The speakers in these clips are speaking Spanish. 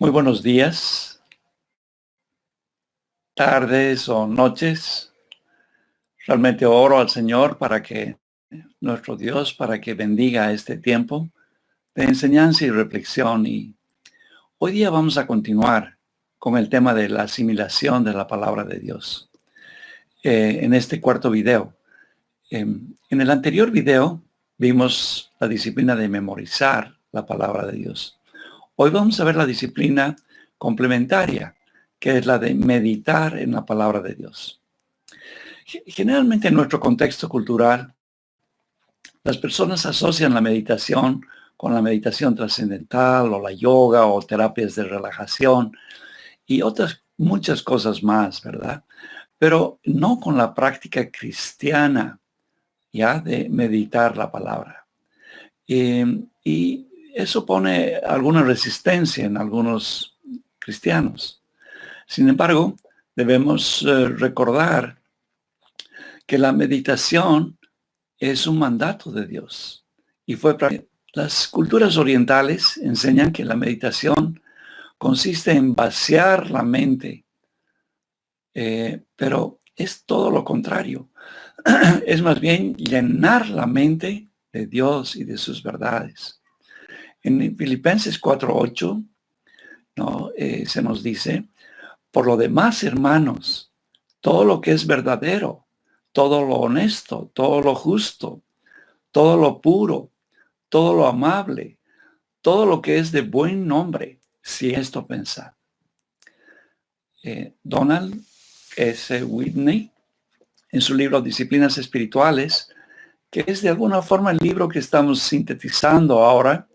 Muy buenos días, tardes o noches. Realmente oro al Señor para que nuestro Dios, para que bendiga este tiempo de enseñanza y reflexión. Y hoy día vamos a continuar con el tema de la asimilación de la palabra de Dios. En este cuarto video. En el anterior video vimos la disciplina de memorizar la palabra de Dios. Hoy vamos a ver la disciplina complementaria, que es la de meditar en la palabra de Dios. Generalmente en nuestro contexto cultural, las personas asocian la meditación con la meditación trascendental o la yoga o terapias de relajación y otras muchas cosas más, ¿verdad? Pero no con la práctica cristiana, ya, de meditar la palabra. Y eso pone alguna resistencia en algunos cristianos. Sin embargo, debemos recordar que la meditación es un mandato de Dios. Y las culturas orientales enseñan que la meditación consiste en vaciar la mente, pero es todo lo contrario. Es más bien llenar la mente de Dios y de sus verdades. En Filipenses 4:8, ¿no? Se nos dice, por lo demás, hermanos, todo lo que es verdadero, todo lo honesto, todo lo justo, todo lo puro, todo lo amable, todo lo que es de buen nombre, si esto pensar. Donald S. Whitney, en su libro Disciplinas Espirituales, que es de alguna forma el libro que estamos sintetizando ahora,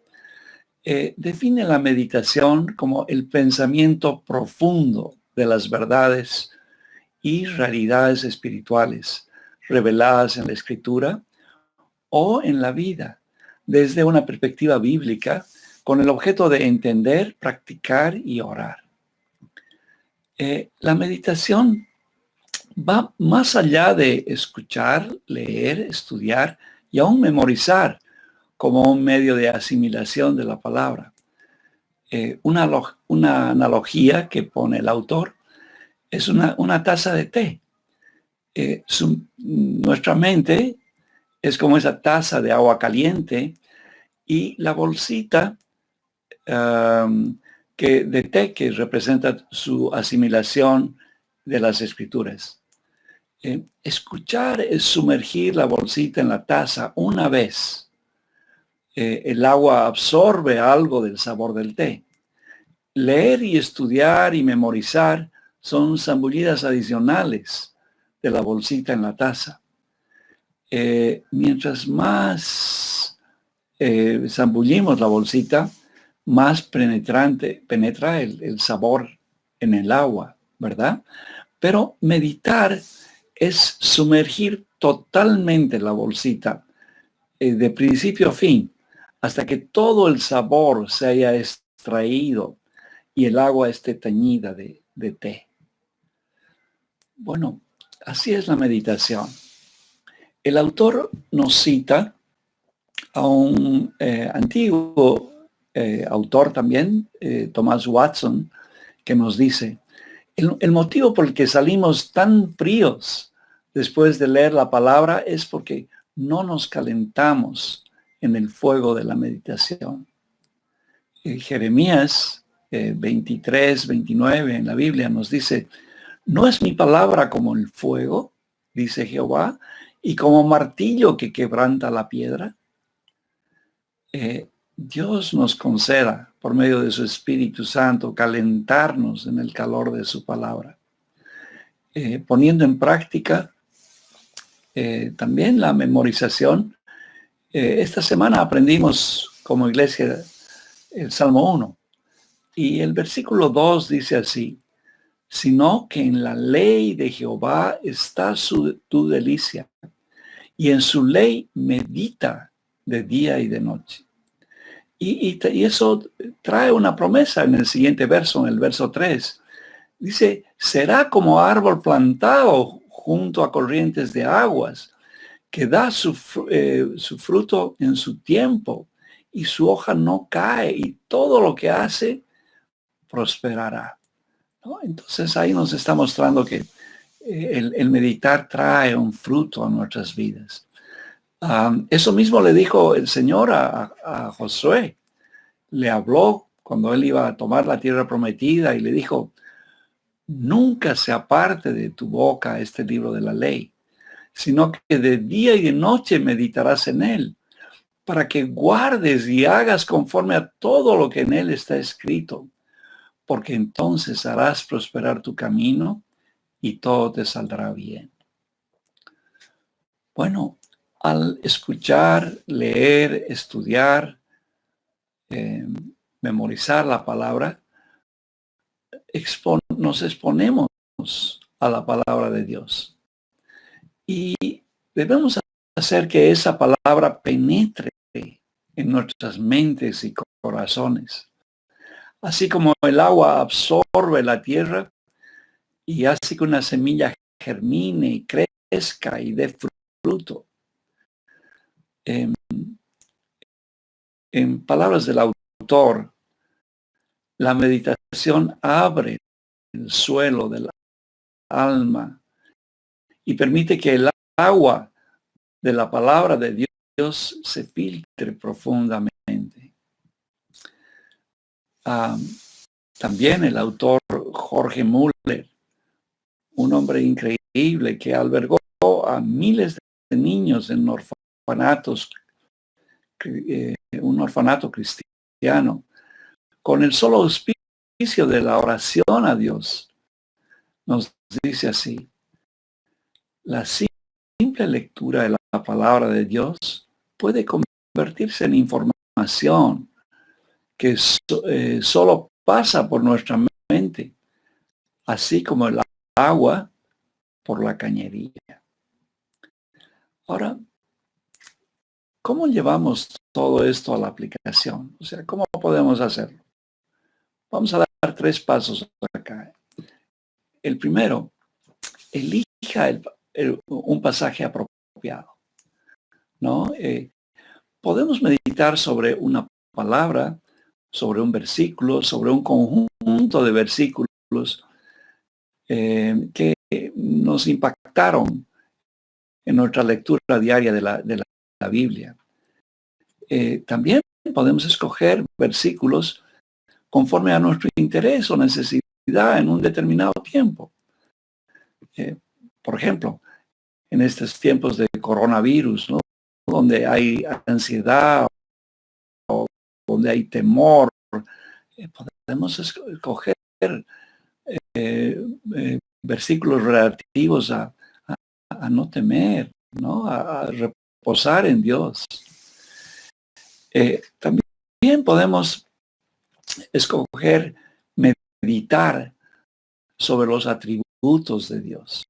define la meditación como el pensamiento profundo de las verdades y realidades espirituales reveladas en la Escritura o en la vida, desde una perspectiva bíblica, con el objeto de entender, practicar y orar. La meditación va más allá de escuchar, leer, estudiar y aún memorizar como un medio de asimilación de la palabra. Una analogía que pone el autor es una taza de té. Nuestra mente es como esa taza de agua caliente y la bolsita de té que representa su asimilación de las escrituras. Escuchar es sumergir la bolsita en la taza una vez. El agua absorbe algo del sabor del té. Leer y estudiar y memorizar son zambullidas adicionales de la bolsita en la taza. Mientras más zambullimos la bolsita, más penetra el sabor en el agua, ¿verdad? Pero meditar es sumergir totalmente la bolsita de principio a fin, hasta que todo el sabor se haya extraído y el agua esté teñida de té. Bueno, así es la meditación. El autor nos cita a un antiguo autor también, Thomas Watson, que nos dice, el motivo por el que salimos tan fríos después de leer la palabra es porque no nos calentamos en el fuego de la meditación. Jeremías 23:29 en la Biblia nos dice, ¿no es mi palabra como el fuego, dice Jehová, y como martillo que quebranta la piedra? Dios nos conceda, por medio de su Espíritu Santo, calentarnos en el calor de su palabra. Poniendo en práctica también la memorización. Esta semana aprendimos como iglesia el Salmo 1 y el versículo 2 dice así, sino que en la ley de Jehová está tu delicia y en su ley medita de día y de noche. Y eso trae una promesa en el siguiente verso, en el verso 3. Dice, será como árbol plantado junto a corrientes de aguas, que da su fruto en su tiempo y su hoja no cae y todo lo que hace prosperará, ¿no? Entonces ahí nos está mostrando que el meditar trae un fruto a nuestras vidas. Eso mismo le dijo el Señor a Josué. Le habló cuando él iba a tomar la tierra prometida y le dijo: nunca se aparte de tu boca este libro de la ley, sino que de día y de noche meditarás en él, para que guardes y hagas conforme a todo lo que en él está escrito, porque entonces harás prosperar tu camino y todo te saldrá bien. Bueno, al escuchar, leer, estudiar, memorizar la palabra, nos exponemos a la palabra de Dios. Y debemos hacer que esa palabra penetre en nuestras mentes y corazones. Así como el agua absorbe la tierra y hace que una semilla germine y crezca y dé fruto. En palabras del autor, la meditación abre el suelo del alma y permite que el agua de la palabra de Dios se filtre profundamente. También el autor Jorge Müller, un hombre increíble que albergó a miles de niños en orfanatos, un orfanato cristiano, con el solo auspicio de la oración a Dios, nos dice así: la simple lectura de la palabra de Dios puede convertirse en información que solo pasa por nuestra mente, así como el agua por la cañería. Ahora, ¿cómo llevamos todo esto a la aplicación? O sea, ¿cómo podemos hacerlo? Vamos a dar 3 pasos acá. El primero, elija un pasaje apropiado, ¿no? Podemos meditar sobre una palabra, sobre un versículo, sobre un conjunto de versículos que nos impactaron en nuestra lectura diaria de la Biblia. También podemos escoger versículos conforme a nuestro interés o necesidad en un determinado tiempo. Por ejemplo, en estos tiempos de coronavirus, ¿no?, donde hay ansiedad o donde hay temor, podemos escoger versículos relativos a no temer, ¿no?, a reposar en Dios. También podemos escoger meditar sobre los atributos de Dios,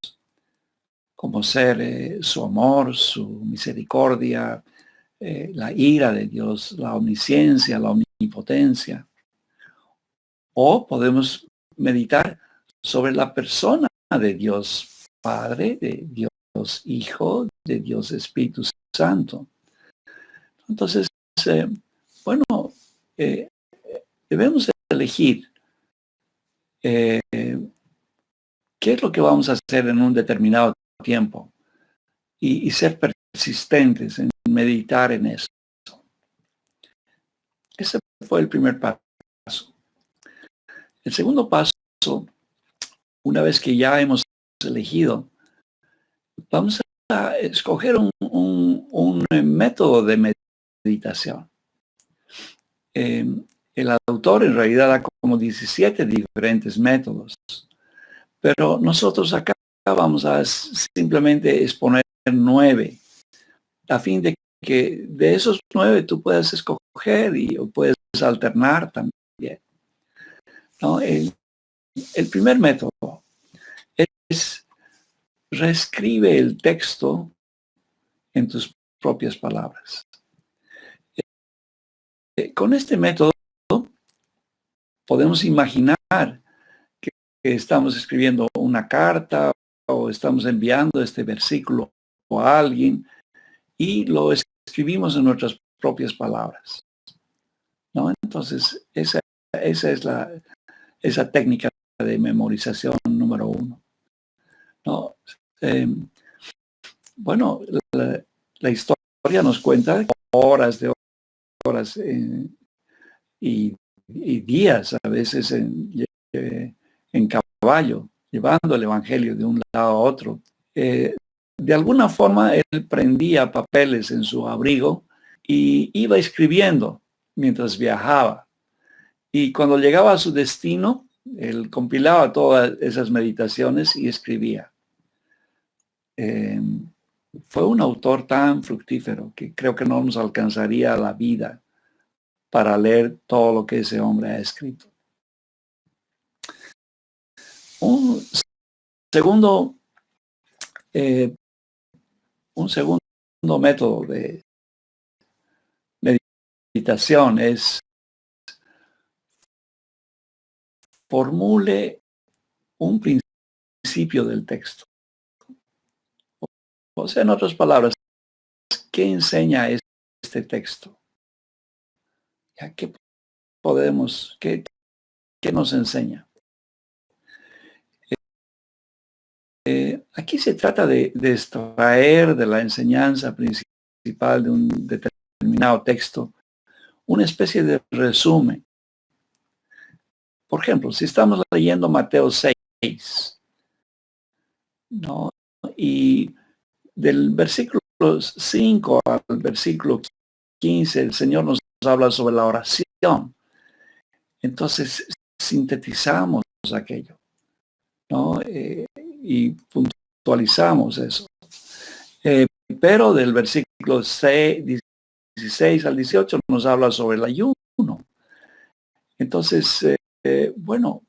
como ser su amor, su misericordia, la ira de Dios, la omnisciencia, la omnipotencia. O podemos meditar sobre la persona de Dios Padre, de Dios Hijo, de Dios Espíritu Santo. Entonces, debemos elegir qué es lo que vamos a hacer en un determinado tiempo y ser persistentes en meditar en eso. Ese fue el primer paso. El segundo paso, una vez que ya hemos elegido, vamos a escoger un método de meditación. El autor en realidad da como 17 diferentes métodos, pero nosotros acá vamos a simplemente exponer 9, a fin de que de esos 9 tú puedas escoger y puedes alternar también, ¿no? El primer método es: reescribe el texto en tus propias palabras. Con este método podemos imaginar que estamos escribiendo una carta o estamos enviando este versículo a alguien y lo escribimos en nuestras propias palabras, ¿no? Entonces, ese es esa técnica de memorización número 1. ¿No? Bueno, la historia nos cuenta horas de horas y días a veces en caballo, llevando el evangelio de un lado a otro. De alguna forma él prendía papeles en su abrigo y iba escribiendo mientras viajaba. Y cuando llegaba a su destino, él compilaba todas esas meditaciones y escribía. Fue un autor tan fructífero que creo que no nos alcanzaría la vida para leer todo lo que ese hombre ha escrito. Un segundo método de meditación es formule un principio del texto. O sea, en otras palabras, ¿qué enseña este texto? ¿Qué podemos, qué nos enseña? Aquí se trata de extraer de la enseñanza principal de un determinado texto una especie de resumen. Por ejemplo, si estamos leyendo Mateo 6, ¿no? Y del versículo 5 al versículo 15, el Señor nos habla sobre la oración. Entonces, sintetizamos aquello, ¿no? Y puntualizamos eso. Pero del versículo 16 al 18 nos habla sobre el ayuno. Entonces, bueno,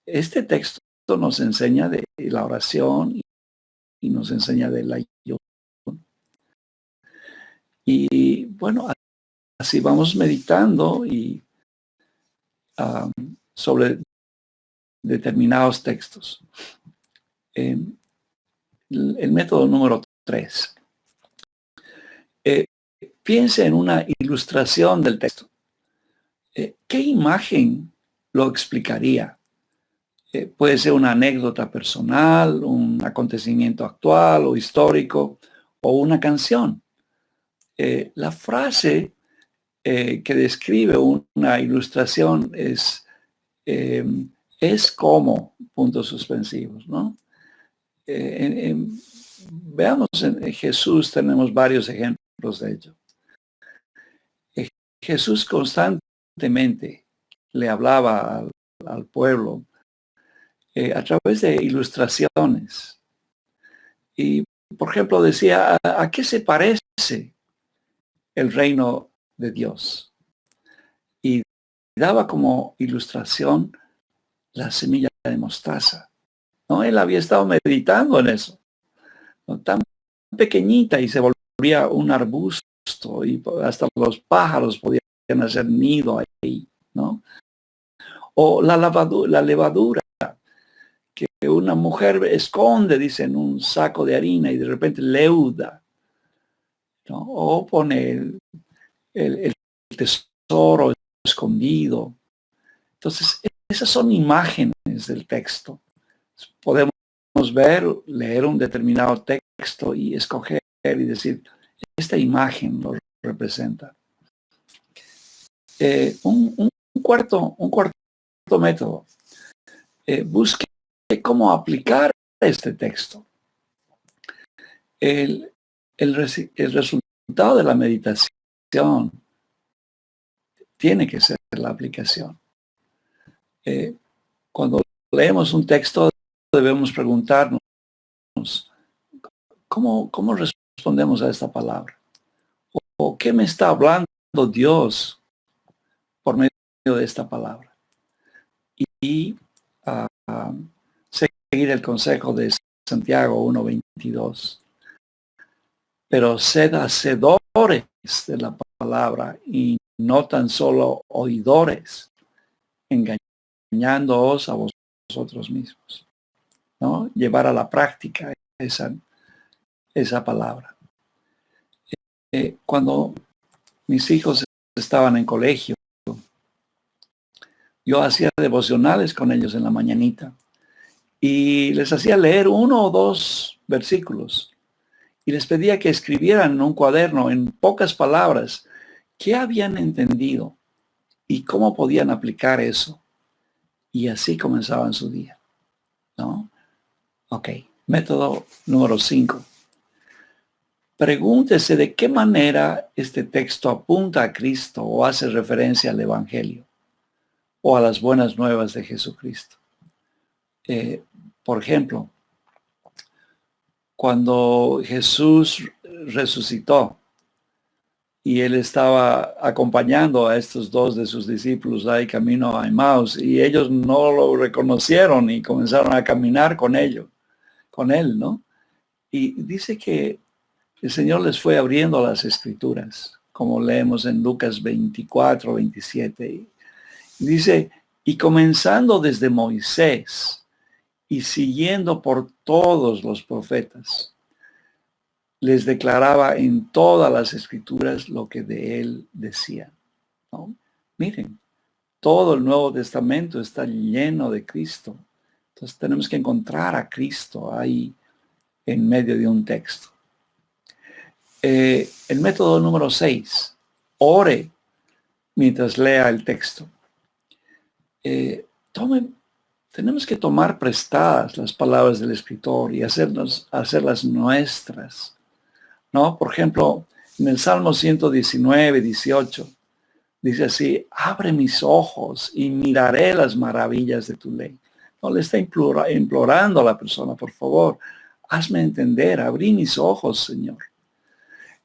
este texto nos enseña de la oración y nos enseña del ayuno. Y bueno, así vamos meditando y sobre determinados textos. El método número 3. Piense en una ilustración del texto. ¿Qué imagen lo explicaría? Puede ser una anécdota personal, un acontecimiento actual o histórico, o una canción. La frase que describe una ilustración es como, puntos suspensivos, ¿no? Veamos en Jesús, tenemos varios ejemplos de ello. Jesús constantemente le hablaba al pueblo a través de ilustraciones. Y, por ejemplo, decía, ¿a qué se parece el reino de Dios? Y daba como ilustración la semilla de mostaza. ¿No? Él había estado meditando en eso, ¿no? Tan pequeñita y se volvía un arbusto y hasta los pájaros podían hacer nido ahí, ¿no? O la levadura que una mujer esconde, dice, en un saco de harina y de repente leuda, ¿no? O pone el tesoro escondido. Entonces, esas son imágenes del texto. Podemos leer un determinado texto y escoger y decir, esta imagen lo representa. Un cuarto método. Busque cómo aplicar este texto. El resultado de la meditación tiene que ser la aplicación. Cuando leemos un texto debemos preguntarnos ¿cómo respondemos a esta palabra? ¿O qué me está hablando Dios por medio de esta palabra? Y seguir el consejo de Santiago 1:22. Pero sed hacedores de la palabra y no tan solo oidores, engañándoos a vosotros mismos, ¿no? Llevar a la práctica esa palabra. Cuando mis hijos estaban en colegio, Yo hacía devocionales con ellos en la mañanita y les hacía leer 1 o 2 versículos y les pedía que escribieran en un cuaderno, en pocas palabras, qué habían entendido y cómo podían aplicar eso. Y así comenzaban su día, ¿no? Ok, método número 5. Pregúntese de qué manera este texto apunta a Cristo o hace referencia al Evangelio o a las buenas nuevas de Jesucristo. Por ejemplo, cuando Jesús resucitó y él estaba acompañando a estos 2 de sus discípulos ahí camino a Emmaus y ellos no lo reconocieron y comenzaron a caminar con él, ¿no? Y dice que el Señor les fue abriendo las escrituras, como leemos en Lucas 24, 27. Y dice, y comenzando desde Moisés y siguiendo por todos los profetas, les declaraba en todas las escrituras lo que de él decían, ¿no? Miren, todo el Nuevo Testamento está lleno de Cristo. Entonces tenemos que encontrar a Cristo ahí en medio de un texto. El método número 6, ore mientras lea el texto. Tenemos que tomar prestadas las palabras del escritor y hacerlas nuestras, ¿no? Por ejemplo, en el Salmo 119, 18, dice así, abre mis ojos y miraré las maravillas de tu ley. No le está implorando a la persona, por favor, hazme entender, abrí mis ojos, Señor.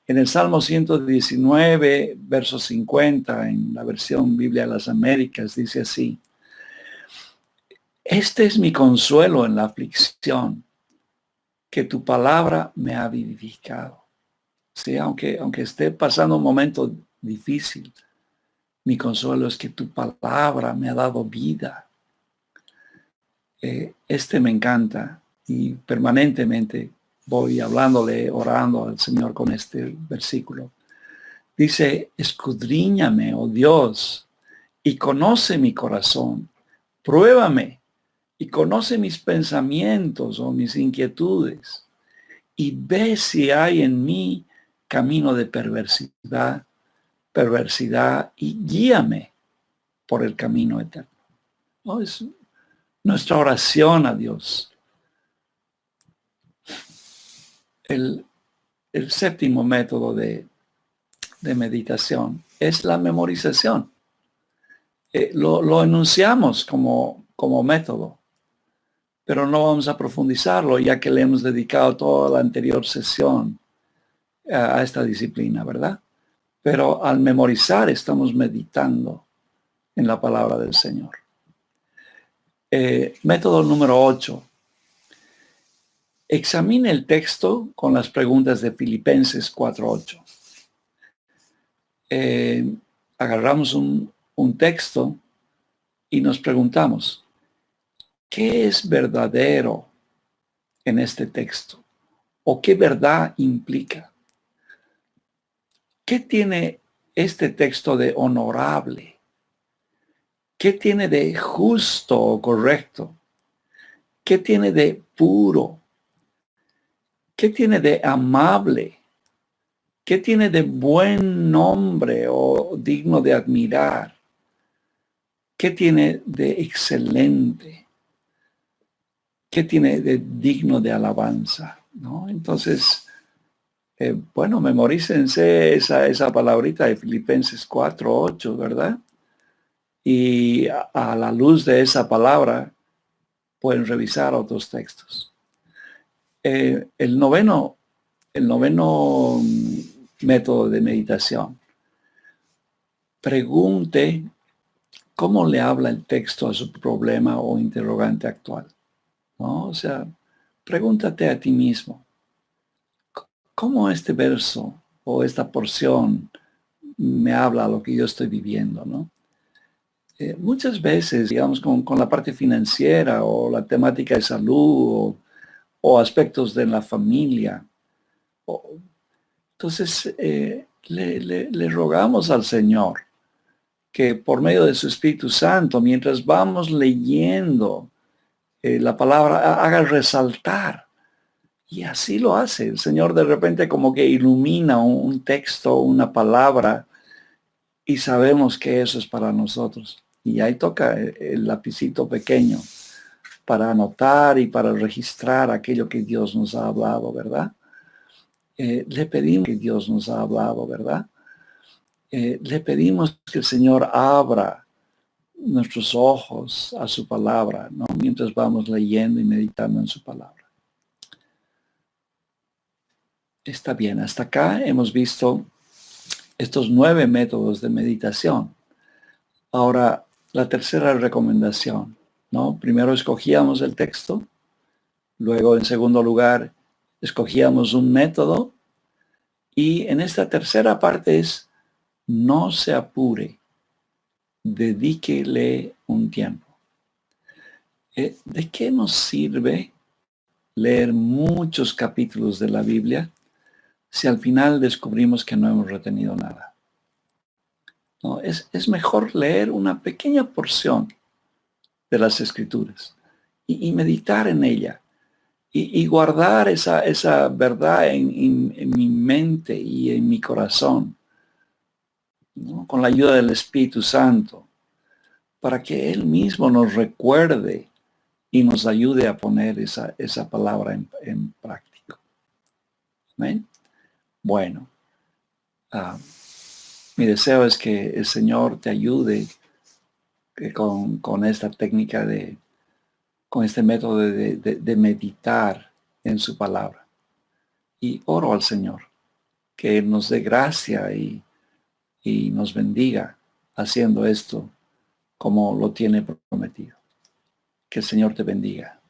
En el Salmo 119, verso 50, en la versión Biblia de las Américas, dice así, este es mi consuelo en la aflicción, que tu palabra me ha vivificado. Sí, aunque esté pasando un momento difícil, mi consuelo es que tu palabra me ha dado vida. Este me encanta y permanentemente voy hablándole, orando al Señor con este versículo. Dice, escudriñame, oh Dios, y conoce mi corazón. Pruébame y conoce mis pensamientos o mis inquietudes. Y ve si hay en mí camino de perversidad y guíame por el camino eterno. ¿No? Es nuestra oración a Dios. El séptimo método de meditación es la memorización. Lo enunciamos como método, pero no vamos a profundizarlo ya que le hemos dedicado toda la anterior sesión a esta disciplina, ¿verdad? Pero al memorizar estamos meditando en la palabra del Señor. Método número 8. Examine el texto con las preguntas de Filipenses 4:8. Agarramos un texto y nos preguntamos, ¿qué es verdadero en este texto? ¿O qué verdad implica? ¿Qué tiene este texto de honorable? ¿Qué tiene de justo o correcto? ¿Qué tiene de puro? ¿Qué tiene de amable? ¿Qué tiene de buen nombre o digno de admirar? ¿Qué tiene de excelente? ¿Qué tiene de digno de alabanza? ¿No? Entonces, memorícense esa palabrita de Filipenses 4:8, ¿verdad? Y a la luz de esa palabra pueden revisar otros textos. El noveno método de meditación. Pregunte cómo le habla el texto a su problema o interrogante actual, ¿no? O sea, pregúntate a ti mismo, ¿cómo este verso o esta porción me habla a lo que yo estoy viviendo, ¿no? Muchas veces, digamos, con la parte financiera o la temática de salud o aspectos de la familia. Entonces, le rogamos al Señor que por medio de su Espíritu Santo, mientras vamos leyendo la palabra, haga resaltar. Y así lo hace. El Señor de repente como que ilumina un texto, una palabra, y sabemos que eso es para nosotros. Y ahí toca el lapicito pequeño para anotar y para registrar aquello que Dios nos ha hablado, ¿verdad? Le pedimos que Dios nos ha hablado, ¿verdad? Le pedimos que el Señor abra nuestros ojos a su palabra, ¿no? Mientras vamos leyendo y meditando en su palabra. Está bien, hasta acá hemos visto estos 9 métodos de meditación. Ahora, la tercera recomendación, ¿no? Primero escogíamos el texto, luego en segundo lugar escogíamos un método y en esta tercera parte es no se apure, dedíquele un tiempo. ¿De qué nos sirve leer muchos capítulos de la Biblia si al final descubrimos que no hemos retenido nada? No, es mejor leer una pequeña porción de las Escrituras y meditar en ella y guardar esa verdad en mi mente y en mi corazón, ¿no? Con la ayuda del Espíritu Santo, para que Él mismo nos recuerde y nos ayude a poner esa palabra en práctica. ¿Amén? Bueno, mi deseo es que el Señor te ayude con esta técnica con este método de meditar en su palabra. Y oro al Señor que Él nos dé gracia y nos bendiga haciendo esto como lo tiene prometido. Que el Señor te bendiga.